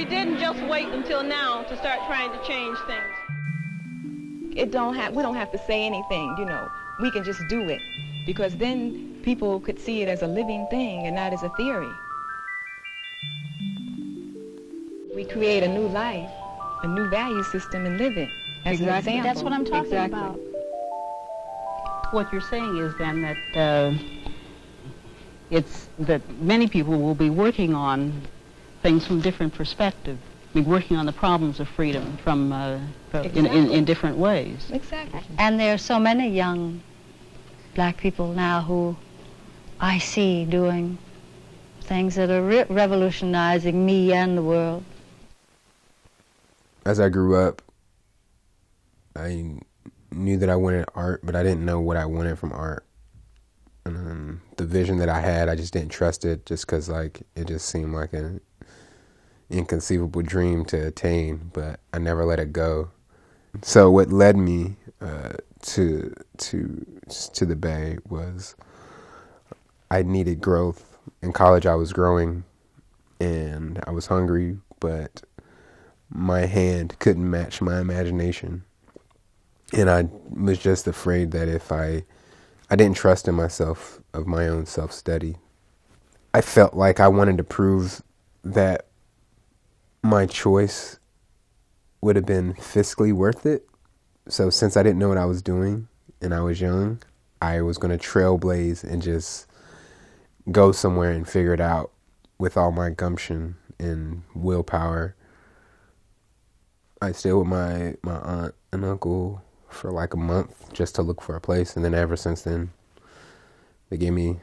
We didn't just wait until now to start trying to change things. We don't have to say anything, you know. We can just do it, because then people could see it as a living thing and not as a theory. We create a new life, a new value system, and live it as an example. That's what I'm talking about. What you're saying is then that it's that many people will be working on things from different perspectives, be working on the problems of freedom from in different ways. Exactly. And there are so many young black people now who I see doing things that are revolutionizing me and the world. As I grew up, I knew that I wanted art, but I didn't know what I wanted from art. And the vision that I had, I just didn't trust it, just because like it just seemed like an inconceivable dream to attain, but I never let it go. So what led me to the Bay was I needed growth. In college, I was growing, and I was hungry, but my hand couldn't match my imagination. And I was just afraid that if I didn't trust in myself, of my own self-study. I felt like I wanted to prove that my choice would have been fiscally worth it. So since I didn't know what I was doing and I was young, I was going to trailblaze and just go somewhere and figure it out with all my gumption and willpower. I stayed with my aunt and uncle for like a month just to look for a place, and then ever since then, they gave me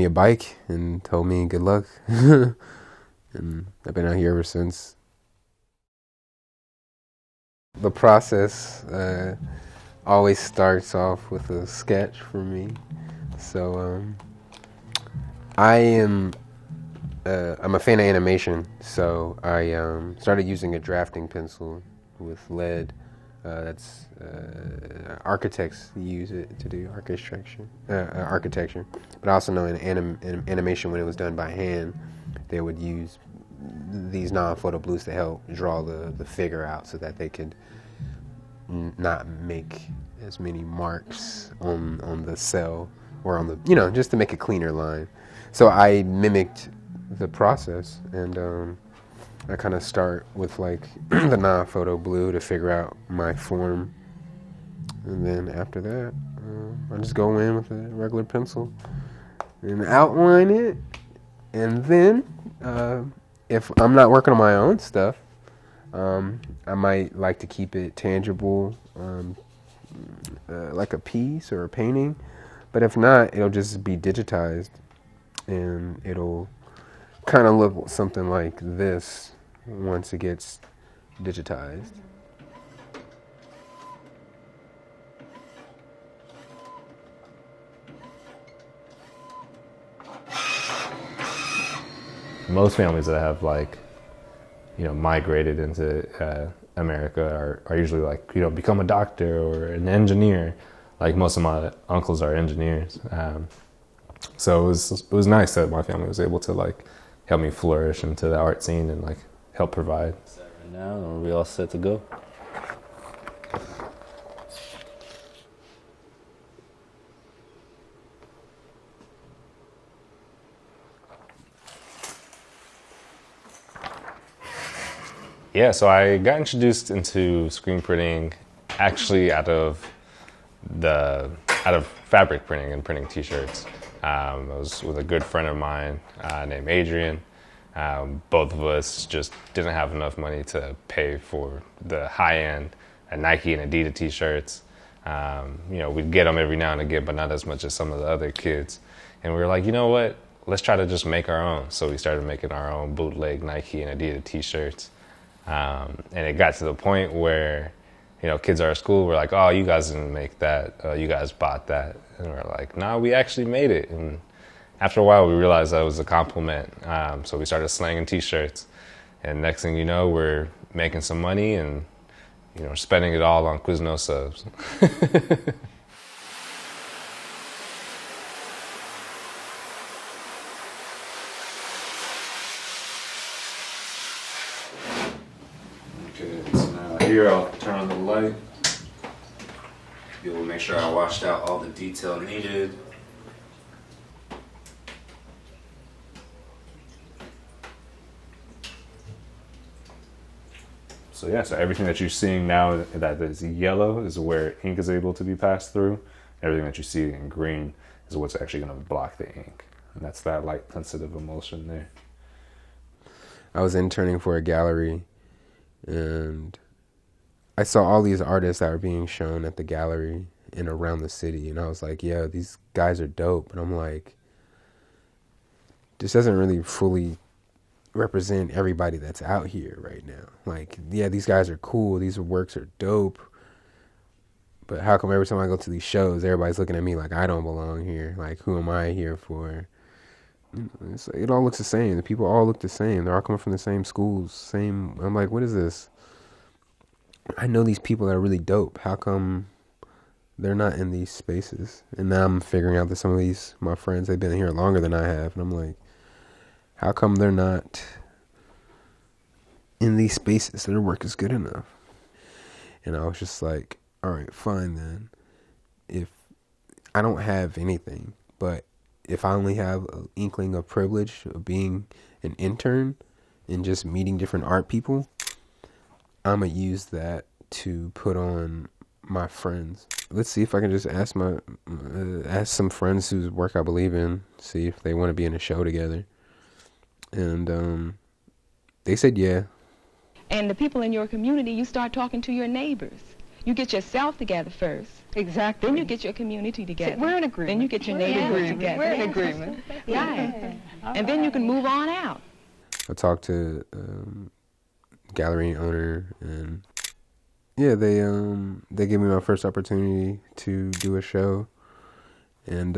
a bike and told me good luck, and I've been out here ever since. The process always starts off with a sketch for me. So I'm a fan of animation, so I started using a drafting pencil with lead. That's architects use it to do architecture. But I also know in animation, when it was done by hand, they would use these non-photo blues to help draw the figure out so that they could not make as many marks on the cell or on the, just to make a cleaner line. So I mimicked the process, and I kind of start with like the non-photo blue to figure out my form, and then after that I just go in with a regular pencil and outline it, and then if I'm not working on my own stuff, I might like to keep it tangible, like a piece or a painting, but if not, it'll just be digitized and it'll kind of look something like this once it gets digitized. Most families that have migrated into America are usually become a doctor or an engineer. Like most of my uncles are engineers. So it was nice that my family was able to help me flourish into the art scene and help provide. Right now, we all set to go. Yeah, so I got introduced into screen printing actually out of fabric printing and printing T-shirts. I was with a good friend of mine named Adrian. Both of us just didn't have enough money to pay for the high-end Nike and Adidas T-shirts. We'd get them every now and again, but not as much as some of the other kids. And we were like, you know what? Let's try to just make our own. So we started making our own bootleg Nike and Adidas T-shirts. And it got to the point where, kids at our school were like, oh, you guys didn't make that. You guys bought that. And we're like, nah, we actually made it. And after a while, we realized that it was a compliment. So we started slanging T-shirts. And next thing you know, we're making some money and, spending it all on Quiznos subs. here, I'll turn on the light. We'll make sure I washed out all the detail needed. So yeah, so everything that you're seeing now that is yellow is where ink is able to be passed through. Everything that you see in green is what's actually going to block the ink. And that's that light sensitive emulsion there. I was interning for a gallery, and I saw all these artists that were being shown at the gallery and around the city, and I was like, yeah, these guys are dope. But I'm like, this doesn't really fully represent everybody that's out here right now. Like, yeah, these guys are cool, these works are dope, but how come every time I go to these shows, everybody's looking at me like I don't belong here? Like, who am I here for? It all looks the same. The people all look the same. They're all coming from the same schools, same. I'm like, what is this? I know these people that are really dope. How come they're not in these spaces? And now I'm figuring out that some of these, my friends, they've been here longer than I have. And I'm like, how come they're not in these spaces? Their work is good enough. And I was just like, all right, fine then. If I don't have anything, but if I only have an inkling of privilege of being an intern and just meeting different art people, I'm going to use that to put on my friends. Let's see if I can just ask some friends whose work I believe in, see if they want to be in a show together. And they said yeah. And the people in your community, you start talking to your neighbors. You get yourself together first. Exactly. Then you get your community together. See, we're in agreement. Then you get your neighborhood together. We're in agreement. Yeah. And then you can move on out. I talked to gallery owner, and yeah, they gave me my first opportunity to do a show, and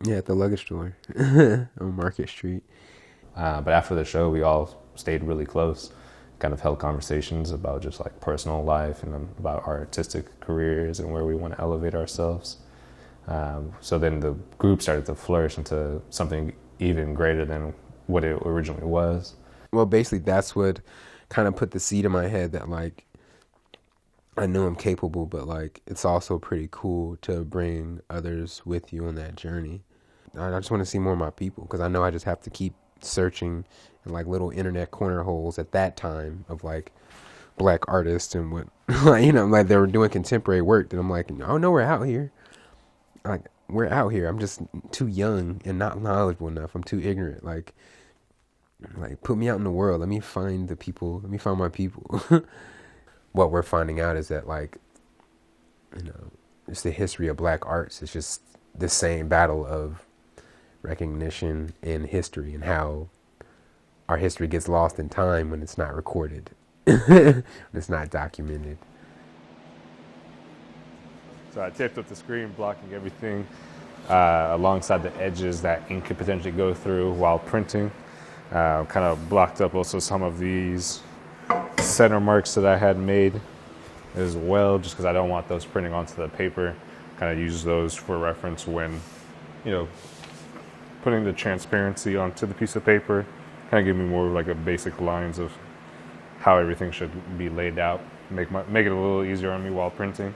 yeah, at the luggage store on Market Street. But after the show, we all stayed really close, kind of held conversations about just like personal life and about our artistic careers and where we want to elevate ourselves. So then the group started to flourish into something even greater than what it originally was. Well, basically that's what kind of put the seed in my head that like, I know I'm capable, but like it's also pretty cool to bring others with you on that journey. I just want to see more of my people, because I know I just have to keep searching in like little internet corner holes at that time of like black artists and what, like, you know, like they were doing contemporary work. And I'm like, oh no, we're out here. Like, we're out here. I'm just too young and not knowledgeable enough. I'm too ignorant. Like put me out in the world. Let me find the people. Let me find my people. What we're finding out is that, like, you know, it's the history of black arts. It's just the same battle of recognition and history, and how our history gets lost in time when it's not recorded, when it's not documented. So I taped up the screen, blocking everything alongside the edges that ink could potentially go through while printing. Kind of blocked up also some of these center marks that I had made as well, just because I don't want those printing onto the paper. Kind of use those for reference when, you know, putting the transparency onto the piece of paper. Kind of give me more like a basic lines of how everything should be laid out. Make it a little easier on me while printing.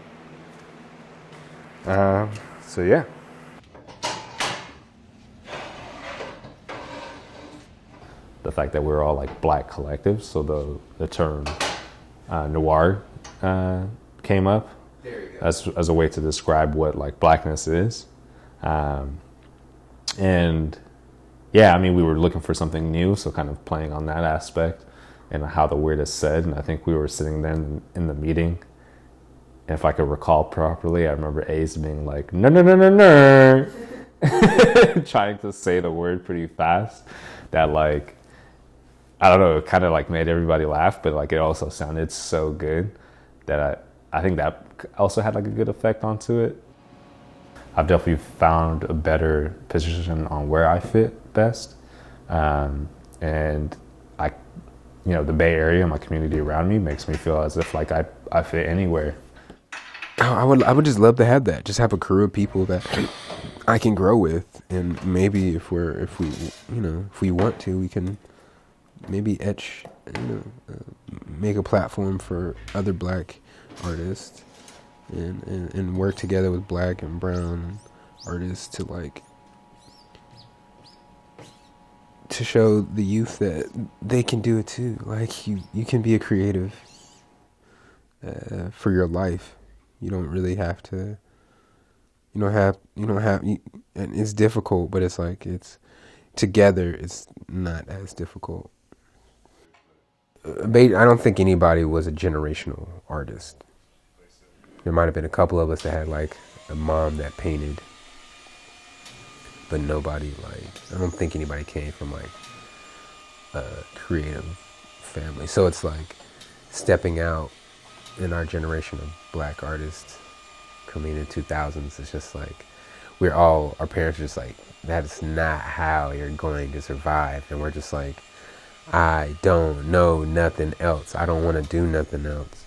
So yeah. The fact that we're all like black collectives, so the term noir came up as a way to describe what like blackness is. And yeah, I mean, we were looking for something new, so kind of playing on that aspect and how the word is said. And I think we were sitting then in the meeting, and if I could recall properly, I remember Ace being like, no, no, no, no, no, trying to say the word pretty fast. That like, I don't know, it kind of like made everybody laugh, but like it also sounded so good that I think that also had like a good effect onto it. I've definitely found a better position on where I fit best. And I, you know, the Bay Area, my community around me makes me feel as if like I fit anywhere. Oh, I would just love to have that. Just have a crew of people that I can grow with, and maybe if we want to, we can maybe etch, make a platform for other black artists, and work together with black and brown artists to like to show the youth that they can do it too. Like you can be a creative for your life. You don't really have to. And it's difficult, but it's like it's together. It's not as difficult. I don't think anybody was a generational artist. There might have been a couple of us that had like a mom that painted, but nobody I don't think anybody came from like a creative family. So it's like stepping out in our generation of black artists coming in the 2000s. It's just like our parents are just like, that's not how you're going to survive. And we're just like, I don't know nothing else. I don't want to do nothing else.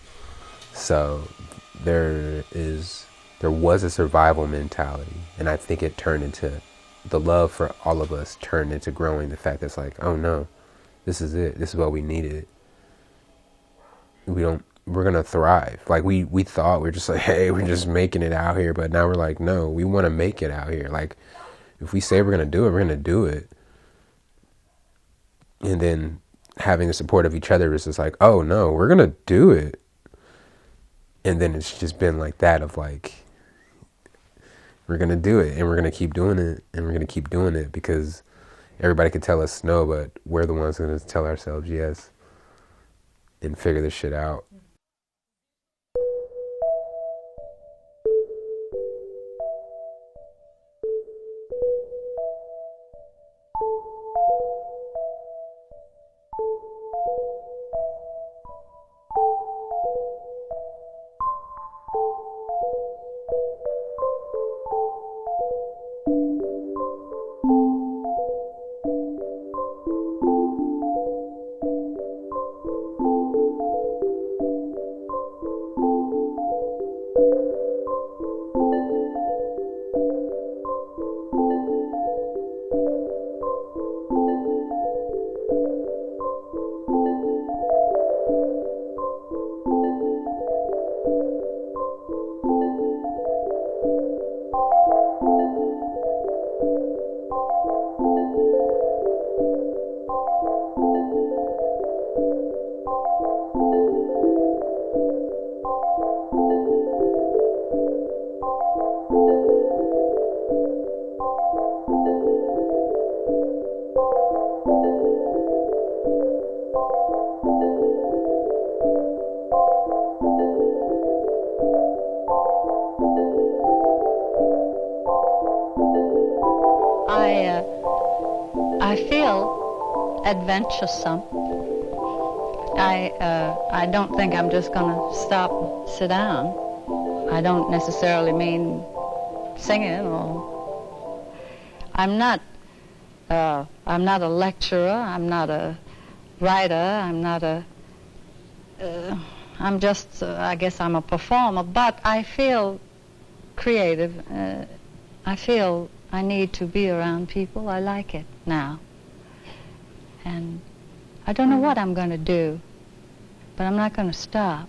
So there was a survival mentality, and I think it turned into the love for all of us turned into growing the fact that it's like, oh no, this is it. This is what we needed. We're gonna thrive. Like we thought we're just like, hey, we're just making it out here, but now we're like, no, we want to make it out here. Like if we say we're gonna do it, we're gonna do it. And then having the support of each other is just like, oh no, we're gonna do it. And then it's just been like that of like, we're gonna do it, and we're gonna keep doing it, and we're gonna keep doing it because everybody could tell us no, but we're the ones gonna tell ourselves yes and figure this shit out. I feel adventuresome. I don't think I'm just going to stop and sit down. I don't necessarily mean singing or... I'm not a lecturer. I'm not a writer. I'm not a... I'm just, I guess I'm a performer, but I feel creative. I feel I need to be around people. I like it now. And I don't know what I'm going to do, but I'm not going to stop.